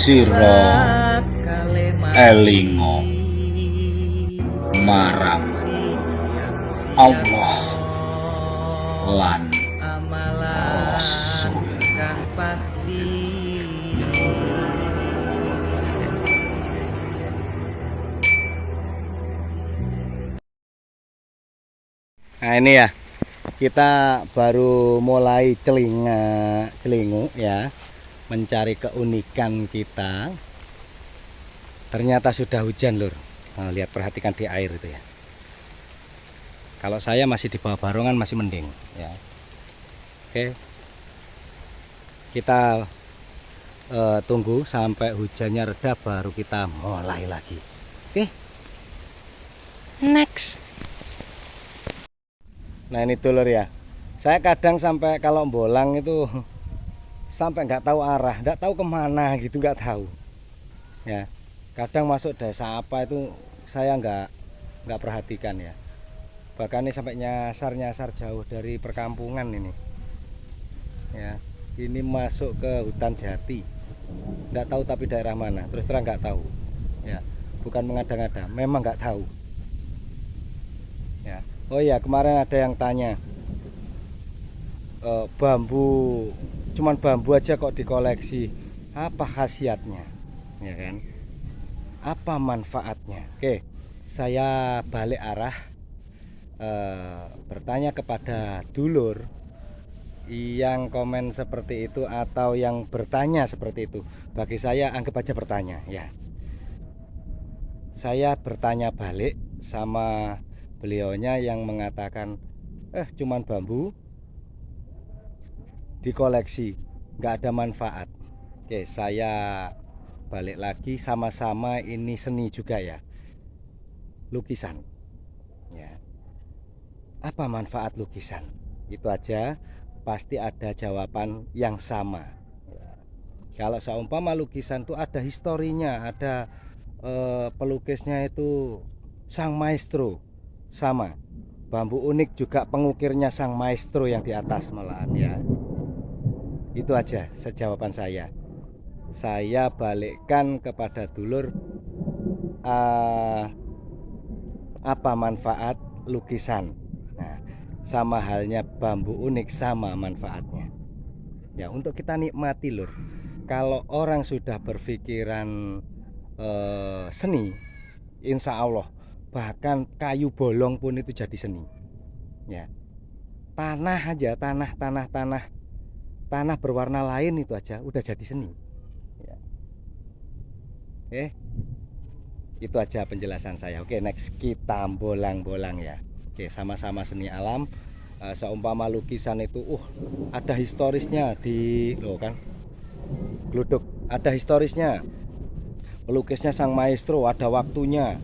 sira elingo marang Allah lan Rasul. Nah ini ya, kita baru mulai celingu ya, mencari keunikan kita. Ternyata sudah hujan lur. Nah, lihat, perhatikan di air itu ya. Kalau saya masih di bawah barongan masih mending ya. Oke, kita tunggu sampai hujannya reda baru kita mulai lagi. Oke, next. Nah ini dulur ya, saya kadang sampai kalau bolang itu sampai nggak tahu arah, nggak tahu kemana gitu, nggak tahu ya. Kadang masuk desa apa itu saya nggak perhatikan ya. Bahkan ini sampai nyasar jauh dari perkampungan ini ya. Ini masuk ke hutan jati, nggak tahu tapi daerah mana, terus terang nggak tahu ya. Bukan mengada-ngada, memang nggak tahu ya. Oh iya, kemarin ada yang tanya, bambu, cuman bambu aja kok dikoleksi, apa khasiatnya ya kan, apa manfaatnya? Oke, saya balik arah, bertanya kepada dulur yang komen seperti itu atau yang bertanya seperti itu. Bagi saya anggap aja bertanya ya. Saya bertanya balik sama beliaunya yang mengatakan cuman bambu dikoleksi, nggak ada manfaat. Oke, saya balik lagi, sama-sama ini seni juga ya, lukisan ya. Apa manfaat lukisan? Itu aja pasti ada jawaban yang sama ya. Kalau seumpama lukisan itu ada historinya, ada pelukisnya itu sang maestro, sama bambu unik juga pengukirnya sang maestro yang di atas malahan ya. Itu aja sejawaban saya. Saya balikkan kepada dulur, apa manfaat lukisan. Nah, sama halnya bambu unik, sama manfaatnya ya, untuk kita nikmati lur. Kalau orang sudah berpikiran seni, insya Allah bahkan kayu bolong pun itu jadi seni ya. Tanah aja, tanah berwarna lain itu aja udah jadi seni ya. Itu aja penjelasan saya. Oke, next kita bolang-bolang ya. Oke, sama-sama seni alam. Seumpama lukisan itu ada historisnya di loh kan, gluduk, ada historisnya. Pelukisnya sang maestro, ada waktunya,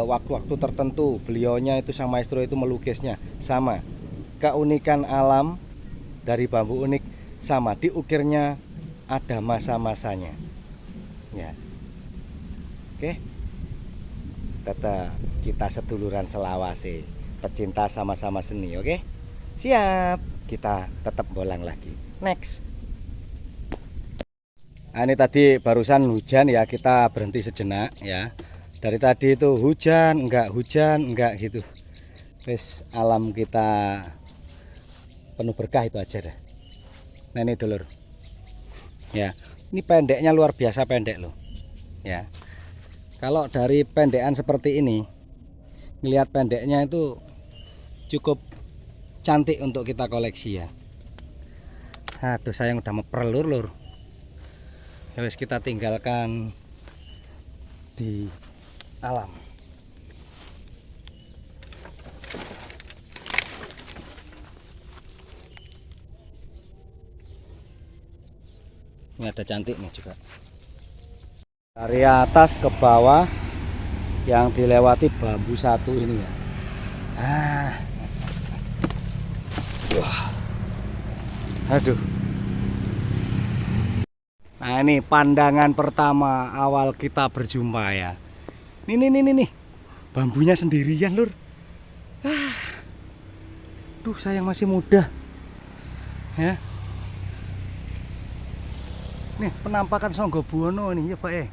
waktu-waktu tertentu beliaunya itu sang maestro itu melukisnya. Sama keunikan alam dari bambu unik, sama diukirnya ada masa-masanya ya. Oke, tetap kita seduluran selawase, pecinta sama-sama seni. Oke, siap, kita tetap bolang lagi. Next. Nah, ini tadi barusan hujan ya, kita berhenti sejenak ya. Dari tadi itu hujan enggak gitu. Terus alam kita penuh berkah, itu aja dah. Nah ini dulur ya, ini pendeknya luar biasa pendek loh ya. Kalau dari pendekan seperti ini, ngelihat pendeknya itu cukup cantik untuk kita koleksi ya. Aduh, sayang udah meper lur. Ya wes, kita tinggalkan di alam. Ini ada cantik nih juga. Dari atas ke bawah yang dilewati bambu satu ini ya. Wah. Aduh. Nah ini pandangan pertama awal kita berjumpa ya. Nih. Bambunya sendirian lur. Duh, sayang masih muda ya. Nih penampakan Sanggabuana nih, coba ya.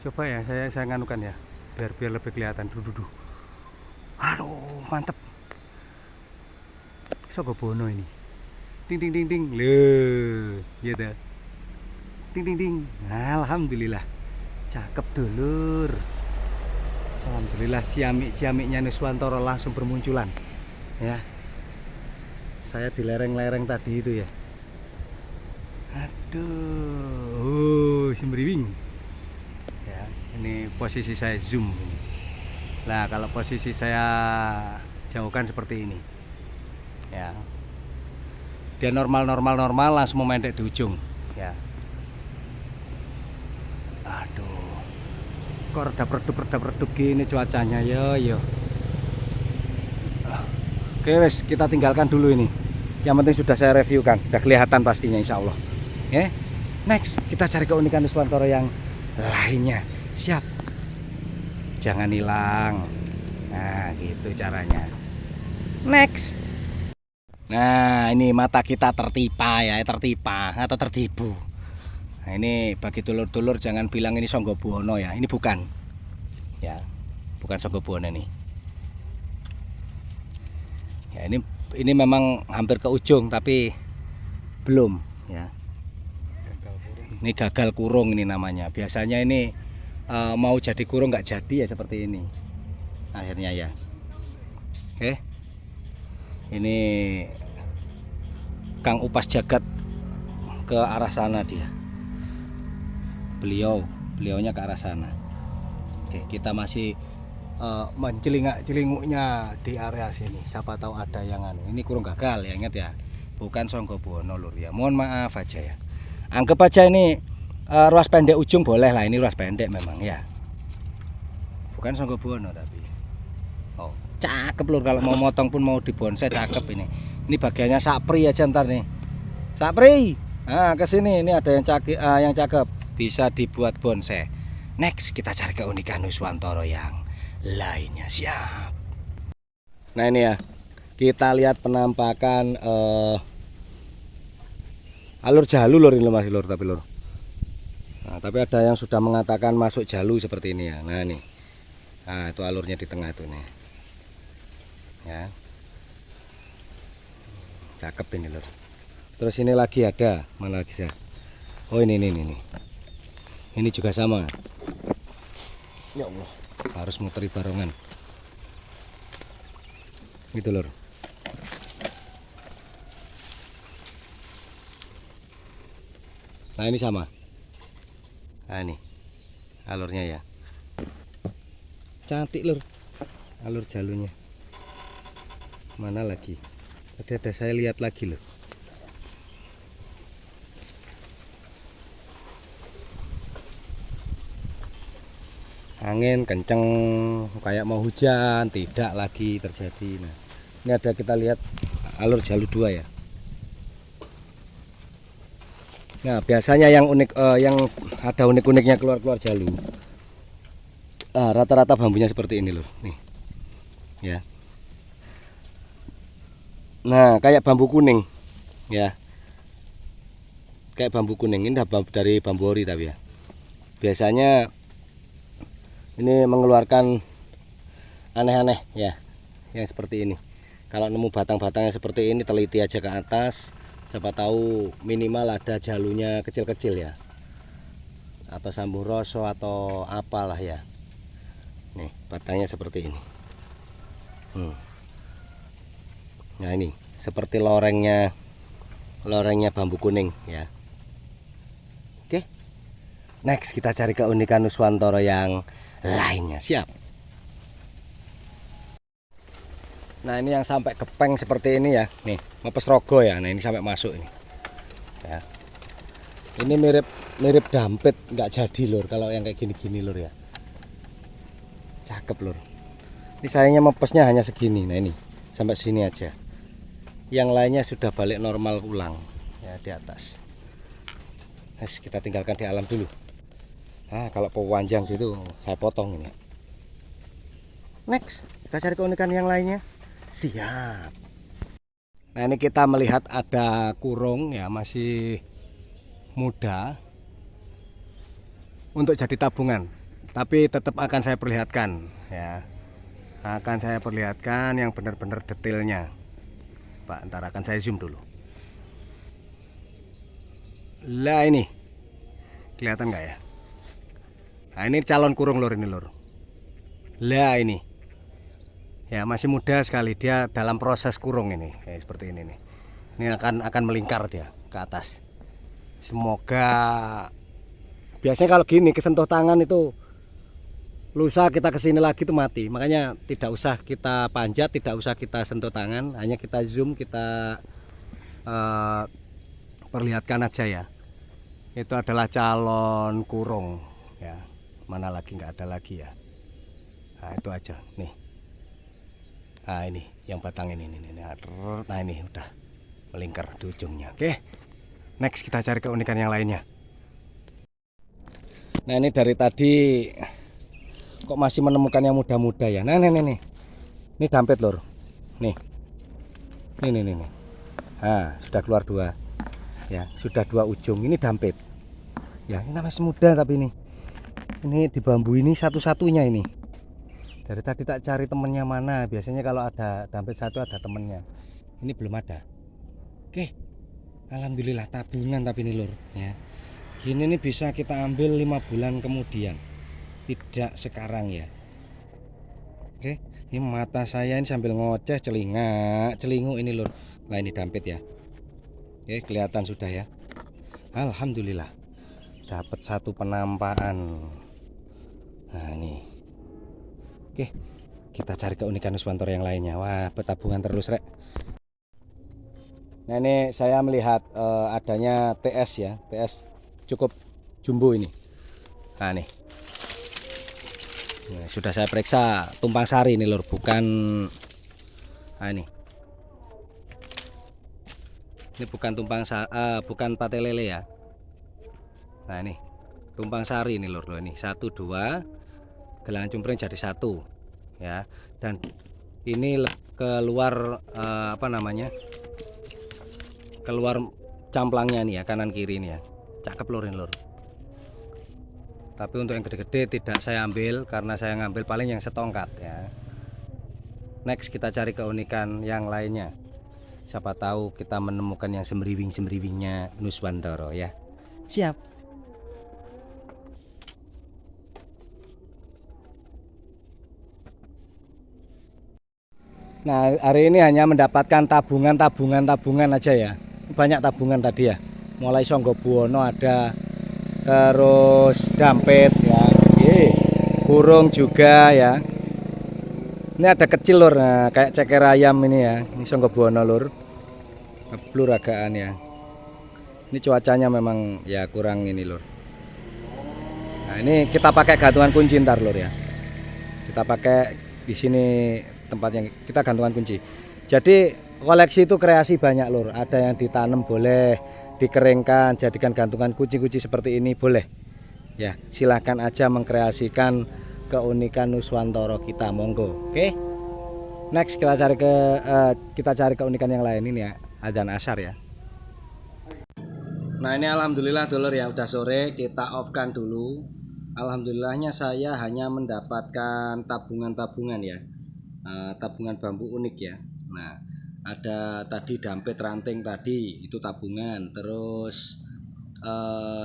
Coba ya, saya nganukan ya, biar lebih kelihatan. Duh. Aduh, mantep. Sanggabuana ini. Ding ding ding ding. Loh, gitu. Ding ding ding. Alhamdulillah. Cakep dulur. Alhamdulillah ciamik-ciamiknya Nuswantoro langsung bermunculan. Ya. Saya di lereng-lereng tadi itu ya. Aduh, sembriwing. Ya, ini posisi saya zoom ini. Nah, kalau posisi saya jauhkan seperti ini. Ya. Dia normal langsung memendek di ujung, ya. Aduh. Kok redup gini cuacanya, yo. Oke, wes, kita tinggalkan dulu ini. Yang penting sudah saya review kan, udah kelihatan pastinya insya Allah. Next, kita cari keunikan Nuswantoro yang lainnya. Siap. Jangan hilang. Nah, gitu caranya. Next. Nah, ini mata kita tertipa atau tertipu. Nah, ini bagi dulur-dulur jangan bilang ini Sanggabuana ya. Ini bukan. Ya. Bukan Sanggabuana nih. Ya, ini memang hampir ke ujung tapi belum, ya. Ini gagal kurung ini namanya. Biasanya ini mau jadi kurung nggak jadi ya seperti ini. Akhirnya ya. Oke. Ini Kang Upas Jagat ke arah sana dia. Beliaunya ke arah sana. Oke, kita masih mencelingak-celinguknya di area sini. Siapa tahu ada yang anu. Ini kurung gagal ya, ingat ya. Bukan Sanggabuana lur ya. Mohon maaf aja ya. Anggap aja ini ruas pendek ujung boleh lah, ini ruas pendek memang ya. Bukan Sanggabuana tapi. Oh, cakep lur, kalau mau motong pun mau dibonsai cakep ini. Ini bagiannya sapri aja ntar nih. Sapri. Nah, ke sini ini ada yang cakep, bisa dibuat bonsai. Next, kita cari keunikan Nuswantoro yang lainnya. Siap. Nah, ini ya. Kita lihat penampakan alur jalu lur ini masih lur tapi lur. Nah, tapi ada yang sudah mengatakan masuk jalu seperti ini ya. Nah, ini. Nah, itu alurnya di tengah itu nih. Ya. Cakep ini lur. Terus ini lagi ada, mana lagi saya? Oh, ini. Ini juga sama. Ya Allah, harus muteri barongan. Gitu lur. Nah, ini sama. Nah, ini alurnya ya. Cantik lur. Alur jalunya. Mana lagi? Ada saya lihat lagi loh. Angin kenceng kayak mau hujan, tidak lagi terjadi. Nah, ini ada kita lihat alur jalu 2 ya. Nah, biasanya yang unik, yang ada unik-uniknya keluar jalu. Rata-rata bambunya seperti ini loh, nih. Ya. Nah, kayak bambu kuning, ya. Kayak bambu kuning ini dari bambu ori tapi ya. Biasanya ini mengeluarkan aneh-aneh ya, yang seperti ini. Kalau nemu batang-batangnya seperti ini, teliti aja ke atas. Siapa tahu minimal ada jalunya kecil-kecil ya, atau samburoso atau apalah ya. Nih batangnya seperti ini. Nah, ini seperti lorengnya bambu kuning ya. Oke, next kita cari keunikan Nuswantoro yang lainnya. Siap. Nah, ini yang sampai kepeng seperti ini ya. Nih, mepes rogo ya. Nah, ini sampai masuk ini. Ya. Ini mirip dampit, nggak jadi lur kalau yang kayak gini-gini lur ya. Cakep lur. Ini sayangnya mepesnya hanya segini. Nah, ini sampai sini aja. Yang lainnya sudah balik normal ulang ya di atas. Kita tinggalkan di alam dulu. Nah, kalau pewanjang gitu saya potong ini. Next, kita cari keunikan yang lainnya. Siap. Nah, ini kita melihat ada kurung ya, masih muda untuk jadi tabungan, tapi tetap akan saya perlihatkan ya. Akan saya perlihatkan yang benar-benar detailnya. Pak, ntar akan saya zoom dulu. Lah ini kelihatan nggak ya? Nah ini calon kurung lur, ini lur. Lah ini ya masih muda sekali, dia dalam proses kurung ini seperti ini nih. Ini akan melingkar dia ke atas. Semoga biasanya kalau gini kesentuh tangan itu lusa kita kesini lagi tuh mati. Makanya tidak usah kita panjat, tidak usah kita sentuh tangan, hanya kita zoom, kita perlihatkan aja ya. Itu adalah calon kurung ya. Mana lagi, nggak ada lagi ya. Nah itu aja nih. Nah ini yang batang ini. Nah ini udah melingkar di ujungnya. Oke, next kita cari keunikan yang lainnya. Nah ini dari tadi kok masih menemukan yang muda-muda ya. Nah nih. Ini dampet lor. Nih. Nah, sudah keluar 2. Ya, sudah 2 ujung. Ini dampet. Ya, ini masih muda tapi ini. Ini di bambu ini satu-satunya ini. Dari tadi tak cari temennya mana. Biasanya kalau ada dampet satu ada temennya. Ini belum ada. Oke. Alhamdulillah tabungan tapi ini lor ya. Gini nih bisa kita ambil 5 bulan kemudian, tidak sekarang ya. Oke, ini mata saya ini sambil ngoceh celingu ini lur. Nah ini dampet ya. Oke, kelihatan sudah ya. Alhamdulillah dapat satu penampakan. Nah ini. Oke, kita cari keunikan Nuswantoro yang lainnya. Wah, petabungan terus rek. Nah ini saya melihat adanya TS ya. TS cukup jumbo ini. Nah nih. Nah, sudah saya periksa tumpang sari ini lur, bukan. Nah ini bukan bukan pate lele ya. Nah ini tumpang sari ini lur, ini 1 2 gelangan cungkring jadi 1 ya. Dan ini keluar apa namanya, keluar camplangnya nih ya, kanan kiri ini ya. Cakep lur ini lur. Tapi untuk yang gede-gede tidak saya ambil, karena saya ngambil paling yang setongkat ya. Next kita cari keunikan yang lainnya. Siapa tahu kita menemukan yang semriwing-semriwingnya Nuswantoro ya. Siap. Nah hari ini hanya mendapatkan tabungan aja ya. Banyak tabungan tadi ya. Mulai Songgobuwono ada, terus dampet ya, kurung juga ya. Ini ada kecil lur, nah, kayak ceker ayam ini ya. Ini Songgobuwono lur, ngeblur agaan ya. Ini cuacanya memang ya kurang ini lur. Nah ini kita pakai gantungan kunci ntar lur ya. Kita pakai di sini tempatnya, kita gantungan kunci. Jadi koleksi itu kreasi banyak lur. Ada yang ditanam boleh, dikeringkan jadikan gantungan kunci-kunci seperti ini boleh ya. Silahkan aja mengkreasikan keunikan Nuswantoro kita, monggo. Oke, next kita cari keunikan yang lain ini ya, adzan asar ya. Nah ini alhamdulillah dulur ya, udah sore, kita off kan dulu. Alhamdulillahnya saya hanya mendapatkan tabungan ya, tabungan bambu unik ya. Nah ada tadi dampet ranting tadi itu tabungan, terus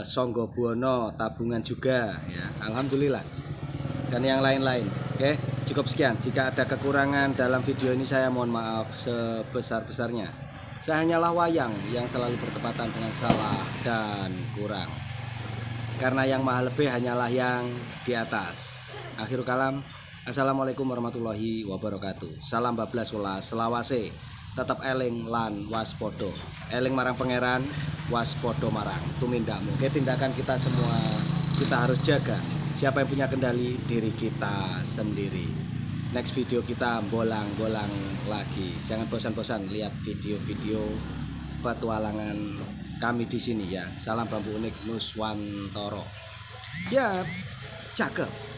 Songgobuwono tabungan juga ya, alhamdulillah, dan yang lain-lain. Oke, cukup sekian. Jika ada kekurangan dalam video ini saya mohon maaf sebesar-besarnya. Saya hanyalah wayang yang selalu bertepatan dengan salah dan kurang, karena yang maha lebih hanyalah yang di atas. Akhirul kalam, assalamualaikum warahmatullahi wabarakatuh. Salam bablas welas selawase. Tetap eling lan waspodo, eling marang pangeran, waspodo marang tumindakmu. Oke, tindakan kita semua kita harus jaga. Siapa yang punya kendali? Diri kita sendiri. Next video kita bolang-bolang lagi. Jangan bosan-bosan lihat video-video petualangan kami di sini ya. Salam bambu unik Nuswantoro. Siap, cakep.